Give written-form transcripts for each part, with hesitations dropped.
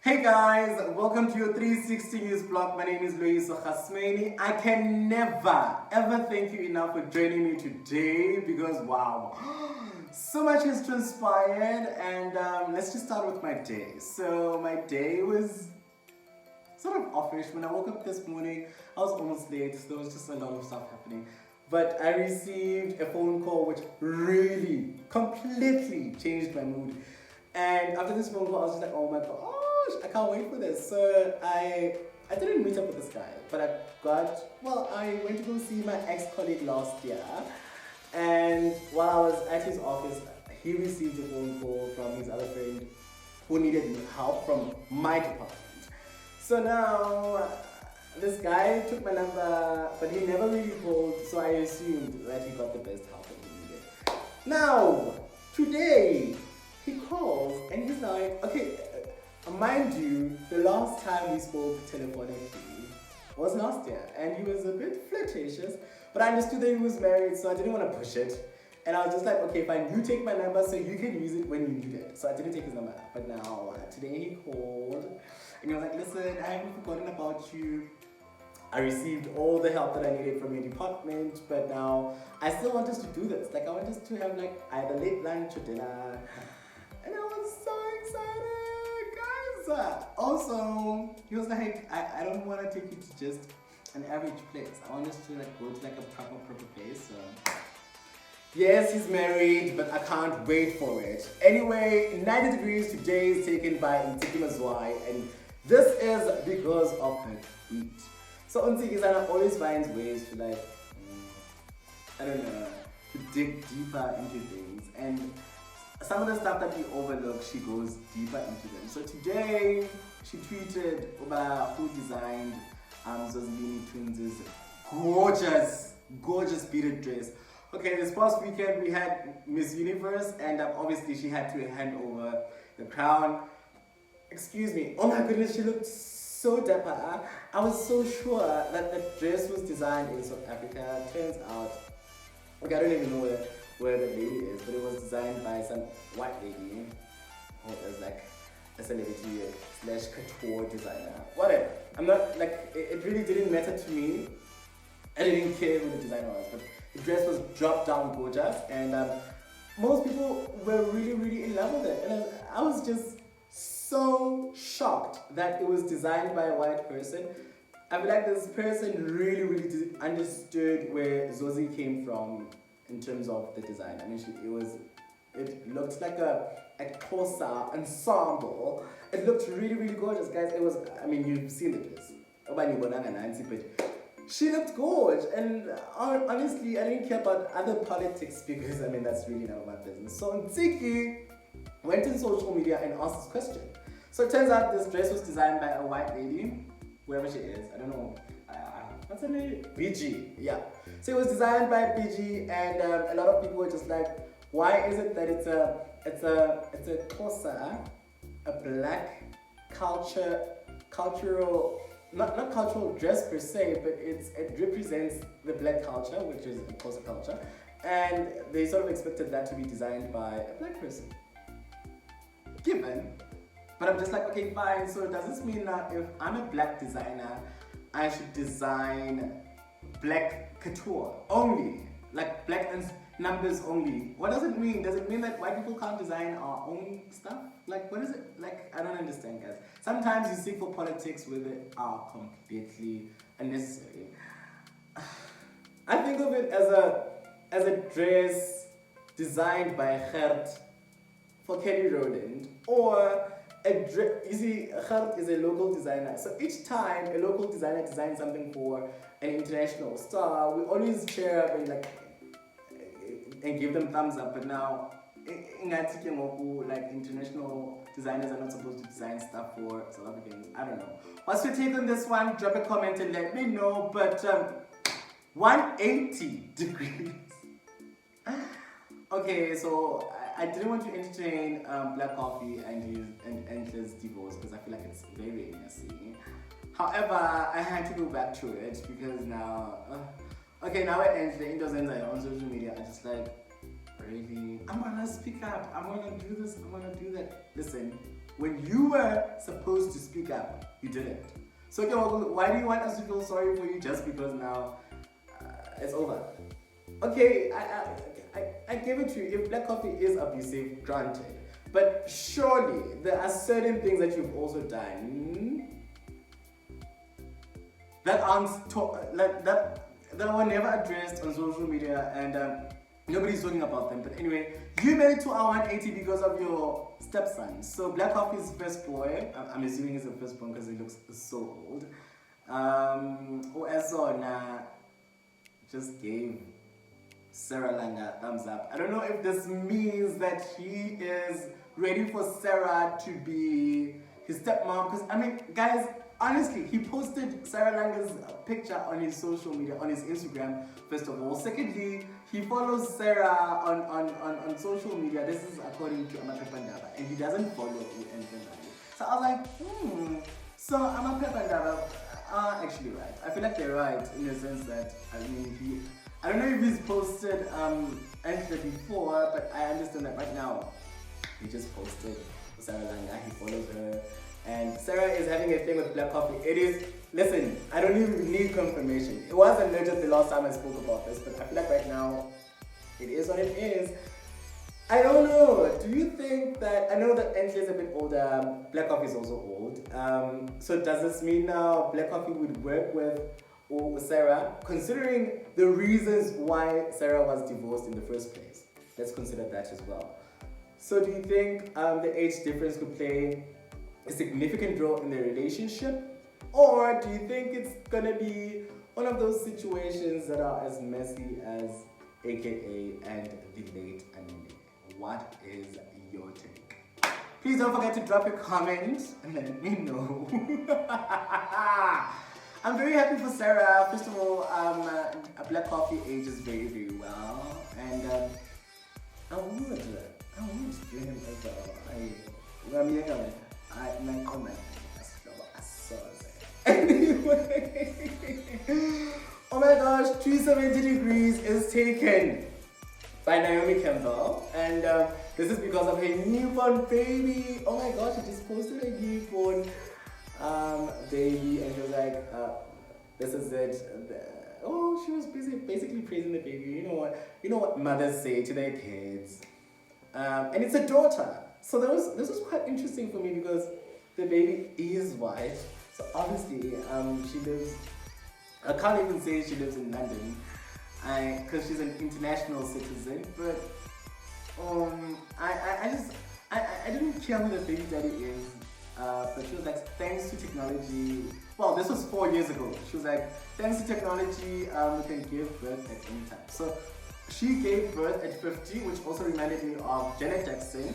Hey guys, welcome to your 360 News blog. My name is Luis Khasmeni. I can never ever thank you enough for joining me today because wow, so much has transpired and let's just start with my day. So my day was sort of offish. When I woke up this morning, I was almost late, so there was just a lot of stuff happening. But I received a phone call which really, completely changed my mood. And after this phone call, I was just like, oh my gosh, I can't wait for this. So I didn't meet up with this guy, but I went to go see my ex-colleague last year. And while I was at his office, he received a phone call from his other friend who needed help from my department. So now, this guy took my number, but he never really called, so I assumed that he got the best help that he needed. Now, today, he calls and he's like, okay, mind you, the last time we spoke telephonically was last year, and he was a bit flirtatious, but I understood that he was married, so I didn't want to push it. And I was just like, okay, fine, you take my number so you can use it when you need it. So I didn't take his number. But now, today he called and he was like, listen, I haven't forgotten about you. I received all the help that I needed from your department, but now I still want us to do this. Like, I want us to have like either late lunch or dinner. And I was so excited, guys. Also, he was like, I don't want to take you to just an average place. I want us to like go to like a proper place. So. Yes, he's married, but I can't wait for it. Anyway, 90 Degrees today is taken by Ntiki Mazwai, and this is because of her tweet. So Ntiki always finds ways to like, I don't know, to dig deeper into things. And some of the stuff that we overlook, she goes deeper into them. So today, she tweeted about who designed Zozi Twins' gorgeous beaded dress. Okay, this past weekend we had Miss Universe, and obviously she had to hand over the crown. Excuse me, oh my goodness, she looked so dapper. I was so sure that the dress was designed in South Africa. Turns out, okay, I don't even know where the lady is, but it was designed by some white lady who is like a celebrity / couture designer. Whatever. I'm not like, it really didn't matter to me. I didn't care who the designer was, but the dress was dropped down gorgeous, and most people were really in love with it. And I was just so shocked that it was designed by a white person. I feel like this person really understood where Zozi came from in terms of the design. I mean, it looked like a Xhosa ensemble. It looked really gorgeous, guys. It was, I mean, you've seen the dress. But she looked gorgeous, and honestly, I didn't care about other politics because, I mean, that's really none of my business. So Ntiki went on social media and asked this question. So it turns out this dress was designed by a white lady, whoever she is, I don't know, what's her name? BG, yeah. So it was designed by BG, and a lot of people were just like, why is it that it's a Xhosa, a black cultural, not cultural dress per se, but it represents the black culture, which is Xhosa culture, and they sort of expected that to be designed by a black person. Given, but I'm just like, okay, fine. So does this mean that if I'm a black designer, I should design black couture only, like black and numbers only? What does it mean? Does it mean that white people can't design our own stuff? Like, what is it? Like, I don't understand, guys. Sometimes you seek for politics where they are completely unnecessary. I think of it as a dress designed by Gert for Kelly Rowland, or you see, Gert is a local designer. So each time a local designer designs something for an international star, we always cheer up and like and give them thumbs up. But now, like international designers are not supposed to design stuff for South Africans. I don't know. What's your take on this one? Drop a comment and let me know. But 180 degrees. Okay, so I didn't want to entertain Black Coffee and his divorce because I feel like it's very messy. However, I had to go back to it because now, okay, now at end, the Indozens on social media are just like, really? I'm gonna speak up, I'm gonna do this, I'm gonna do that. Listen, when you were supposed to speak up, you didn't. So okay, well, why do you want us to feel sorry for you just because now it's over? Okay, I give it to you. If black coffee is abusive, granted. But surely there are certain things that you've also done that that were never addressed on social media, and nobody's talking about them. But anyway, you made it to our 180 because of your stepson. So black coffee's first boy, I'm assuming he's the firstborn because he looks so old. Uesona just gave Sarah Langa a thumbs up. I don't know if this means that he is ready for Sarah to be his stepmom, because I mean, guys, honestly, he posted Sarah Langa's picture on his social media, on his Instagram, first of all. Secondly, he follows Sarah on social media. This is according to Amaphephandaba, and he doesn't follow anything like it. So I was like, so Amaphephandaba are actually right. I feel like they're right in the sense that, I mean, I don't know if he's posted Angela before, but I understand that right now he just posted Sarah Langa, he follows her, and Sarah is having a thing with black coffee. It is, listen, I don't even need confirmation. It wasn't legit the last time I spoke about this, but I feel like right now it is what it is. I don't know, do you think that, I know that Angela is a bit older, black coffee is also old, so does this mean now black coffee would work with Sarah, considering the reasons why Sarah was divorced in the first place? Let's consider that as well. So do you think the age difference could play a significant role in the relationship? Or do you think it's gonna be one of those situations that are as messy as AKA and the late anime? What is your take? Please don't forget to drop your comment and let me know. I'm very happy for Sarah. First of all, a black coffee ages very, very well, and I would do him as my comment. Anyway, oh my gosh, 370 Degrees is taken by Naomi Campbell, and this is because of her newborn baby. Oh my gosh, she just posted a newborn baby, and she was like, this is it. Oh, she was basically praising the baby. You know what mothers say to their kids, and it's a daughter. So this was quite interesting for me because the baby is white. So obviously, she lives. I can't even say she lives in London, because she's an international citizen. But I didn't care who the baby daddy is. But she was like, thanks to technology, well, this was 4 years ago. She was like, thanks to technology, we can give birth at any time. So she gave birth at 50, which also reminded me of Janet Jackson.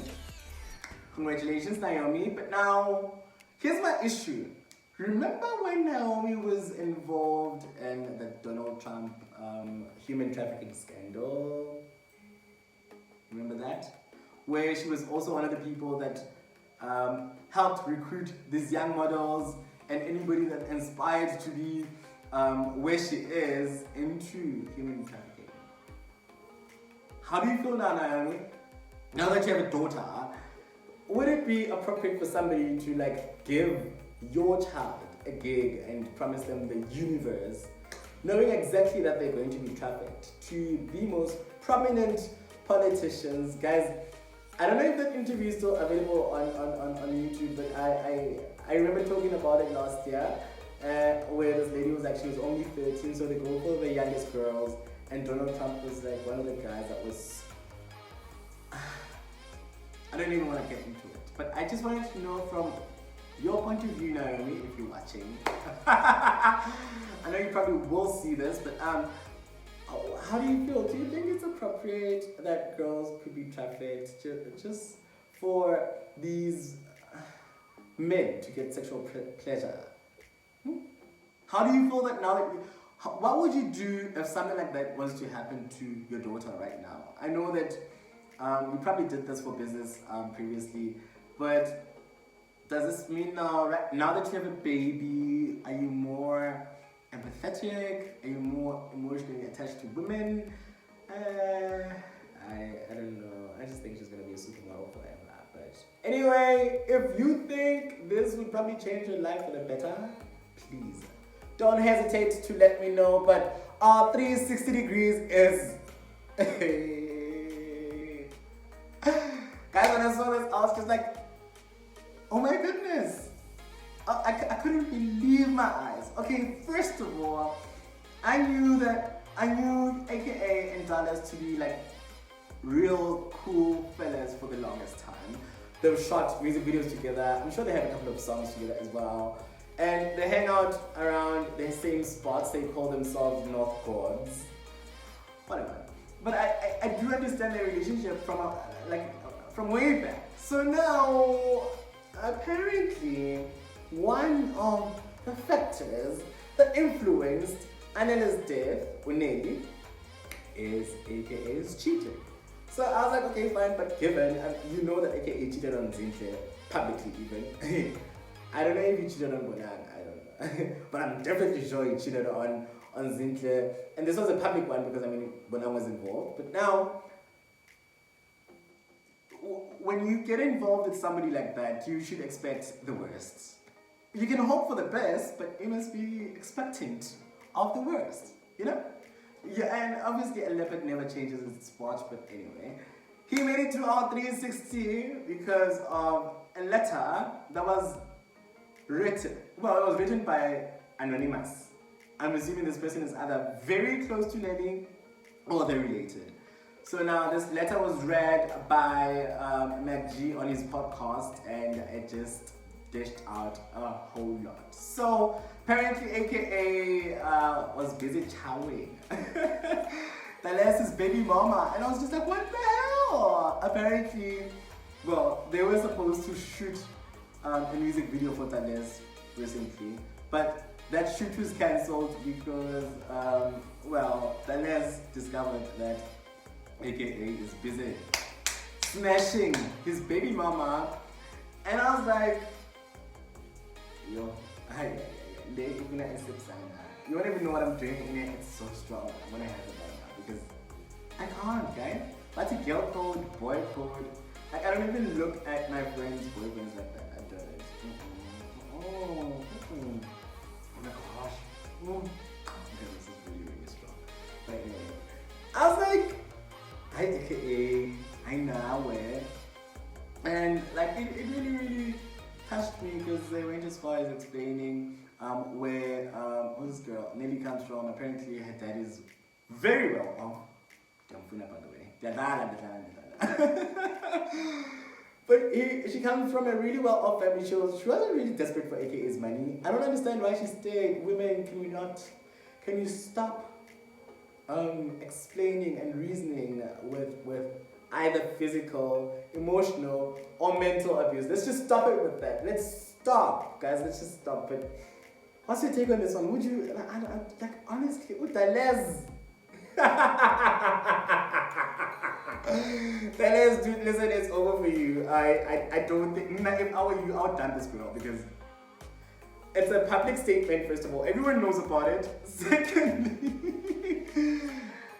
Congratulations, Naomi. But now, here's my issue. Remember when Naomi was involved in the Donald Trump human trafficking scandal? Remember that? Where she was also one of the people that helped recruit these young models and anybody that inspired to be where she is into human trafficking. How do you feel now, Naomi? Now that you have a daughter, would it be appropriate for somebody to like give your child a gig and promise them the universe, knowing exactly that they're going to be trafficked to the most prominent politicians? Guys, I don't know if that interview is still available on YouTube, but I remember talking about it last year, where this lady was only 13, so they go for the youngest girls, and Donald Trump was like one of the guys that was, I don't even want to get into it, but I just wanted to know from your point of view, Naomi, if you're watching. I know you probably will see this, but how do you feel? Do you think it's appropriate that girls could be trafficked just for these men to get sexual pleasure? How do you feel that now that what would you do if something like that was to happen to your daughter right now? I know that you probably did this for business previously, but does this mean now that you have a baby, are you more empathetic? Are you more emotionally attached to women? I don't know. I just think she's gonna be a supermodel forever. it. Anyway, if you think this would probably change your life for the better, please don't hesitate to let me know. But 360 degrees is guys, when I saw this, I was just like, oh my goodness. I couldn't believe my eyes. Okay, first of all, I knew AKA and Dallas to be like real cool fellas for the longest time. They've shot music videos together. I'm sure they have a couple of songs together as well. And they hang out around the same spots. They call themselves North Gods. Whatever. But I do understand their relationship from way back. So now, apparently, one of the factors that influenced Anela's death, Uneli, is AKA's cheating. So I was like, okay, fine, but given, you know that AKA cheated on Zinhle, publicly even. I don't know if he cheated on Bonang, I don't know. But I'm definitely sure he cheated on Zinhle. And this was a public one because, Bonang was involved. But now, when you get involved with somebody like that, you should expect the worst. You can hope for the best, but you must be expectant of the worst, you know? Yeah, and obviously a leopard never changes its spot, but anyway. He made it to our 360 because of a letter that was written. Well, it was written by Anonymous. I'm assuming this person is either very close to Nelly or they're related. So now this letter was read by MacG on his podcast, and it just dished out a whole lot. So apparently AKA was busy chowing. Dallas' his baby mama, and I was just like, what the hell? Apparently, well, they were supposed to shoot a music video for Dallas recently, but that shoot was cancelled because, Dallas discovered that AKA is busy smashing his baby mama, and I was like, yo, you don't even know what I'm doing in it. It's so strong. I'm gonna have it right now because I can't, guys. That's a girl code, boy code. I don't even look at my friends' boyfriends like that. I don't. Oh my gosh. Okay, this is really, really strong. But anyway, I was like, hi AKA, I know where. And like it really, really touched me because they went as far as explaining where this girl Nelly comes from. Apparently her dad is very well off. By the way. But she comes from a really well off family. She wasn't really desperate for AKA's money. I don't understand why she stayed. Women, can you stop explaining and reasoning with either physical, emotional, or mental abuse? Let's just stop it with that. Let's stop, guys. Let's just stop it. What's your take on this one? Would you, honestly, Dallas. Dallas, dude, listen, it's over for you. I don't think, if I were you, I would done this girl because it's a public statement, first of all. Everyone knows about it. Secondly,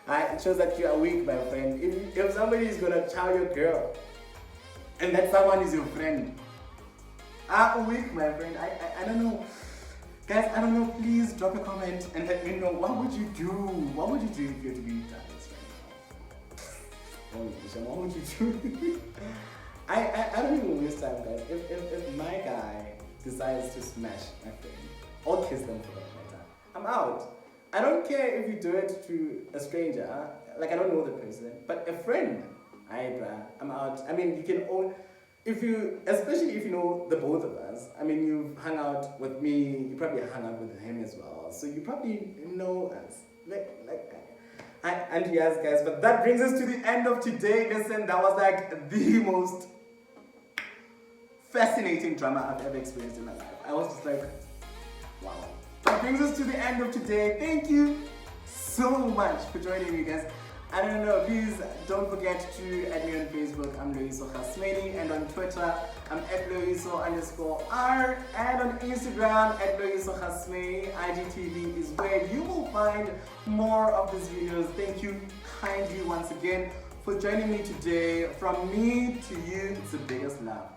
it shows that you are weak, my friend. If somebody is gonna chow your girl, and that someone is your friend, I'm weak, my friend. I don't know. Guys, I don't know, please drop a comment and let me know, what would you do? What would you do if you had to be Dallas right now? What would you do? I don't even waste time, guys. If my guy decides to smash my friend, or kiss them for that matter, I'm out. I don't care if you do it to a stranger, like I don't know the person, but a friend, I'm out. You can own, especially if you know the both of us. You've hung out with me, you probably hung out with him as well, so you probably know us. And yes, guys, but that brings us to the end of today. Listen, that was like the most fascinating drama I've ever experienced in my life. I was just like, wow. That brings us to the end of today. Thank you so much for joining me, guys. I don't know, please don't forget to add me on Facebook. I'm Loyiso Khasmeni, and on Twitter I'm @Loyiso_R, and on Instagram @Loyiso Khasmeni. IGTV is where you will find more of these videos. Thank you kindly once again for joining me today. From me to you, it's the biggest love.